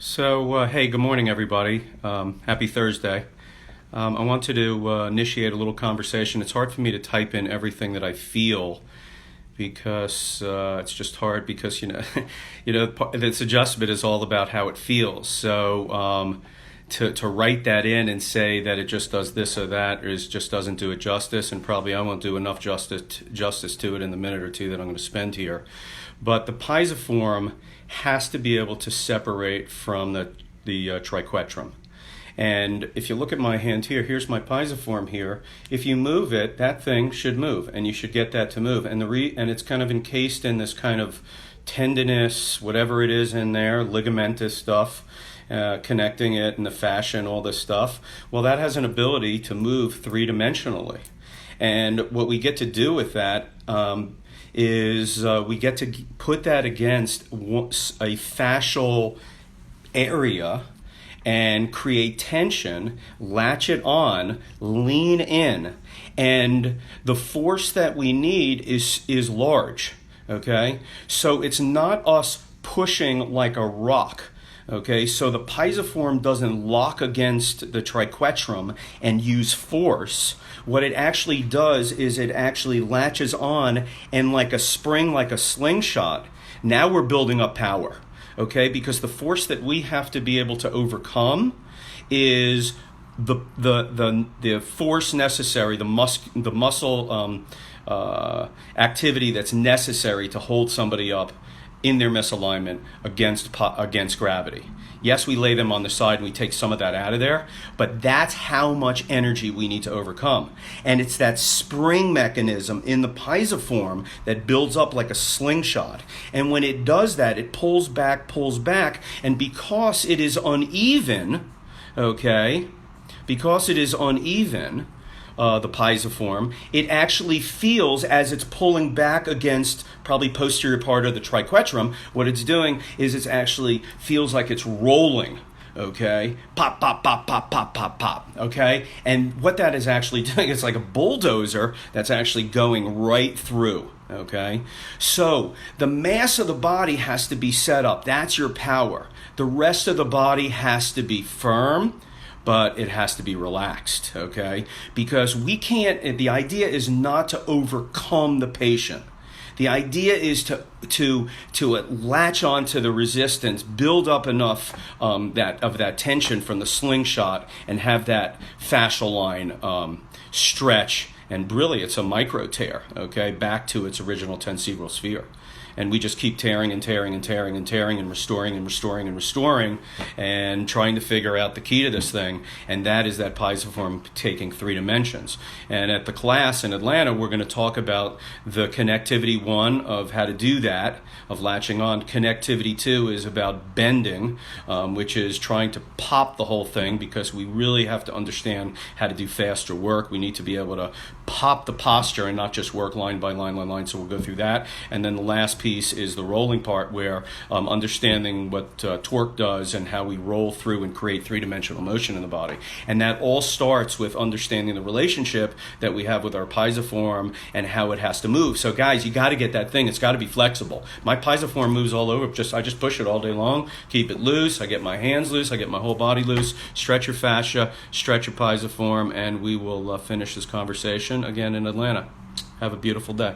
Hey, good morning, everybody. Happy Thursday. I wanted to initiate a little conversation. It's hard for me to type in everything that I feel because it's just hard because this adjustment is all about how it feels. To write that in and say that it just does this or that just doesn't do it justice, and probably I won't do enough justice to it in the minute or two that I'm going to spend here. But the pisiform has to be able to separate from the triquetrum. And if you look at my hand here, here's my pisiform here. If you move it, that thing should move, and you should get that to move. And it's kind of encased in this kind of tendinous, whatever it is in there, ligamentous stuff, connecting it and the fascia and all this stuff. Well, that has an ability to move three-dimensionally. And what we get to do with that is we get to put that against a fascial area and create tension, latch it on, lean in, and the force that we need is large, okay? So it's not us pushing like a rock. Okay, so the pisiform doesn't lock against the triquetrum and use force. What it actually does is it actually latches on, and like a spring, like a slingshot, now we're building up power. Okay, because the force that we have to be able to overcome is the force necessary, the muscle activity that's necessary to hold somebody up in their misalignment against gravity. Yes, we lay them on the side and we take some of that out of there, but that's how much energy we need to overcome. And it's that spring mechanism in the pisiform that builds up like a slingshot. And when it does that, it pulls back, and because it is uneven, okay, the pisiform, it actually feels as it's pulling back against probably posterior part of the triquetrum. What it's doing is it actually feels like it's rolling, okay? Pop, pop, pop, pop, pop, pop, pop, okay? And what that is actually doing, it's like a bulldozer that's actually going right through, okay? So the mass of the body has to be set up. That's your power. The rest of the body has to be firm, but it has to be relaxed, okay? Because we can't, the idea is not to overcome the patient. The idea is to latch onto the resistance, build up enough that tension from the slingshot, and have that fascial line stretch, and really it's a micro tear, okay, back to its original tensegral sphere. And we just keep tearing and tearing and tearing and tearing and restoring and restoring and restoring and trying to figure out the key to this thing. And that is that pisiform taking three dimensions. And at the class in Atlanta, we're going to talk about the connectivity one of how to do that, of latching on. Connectivity two is about bending, which is trying to pop the whole thing, because we really have to understand how to do faster work. We need to be able to pop the posture and not just work line by line. So we'll go through that. And then the last piece is the rolling part, where understanding what torque does and how we roll through and create three-dimensional motion in the body. And that all starts with understanding the relationship that we have with our pisiform and how it has to move. So guys, you got to get that thing. It's got to be flexible. My pisiform moves all over. I just push it all day long, keep it loose. I get my hands loose. I get my whole body loose. Stretch your fascia, stretch your pisiform, and we will finish this conversation again in Atlanta. Have a beautiful day.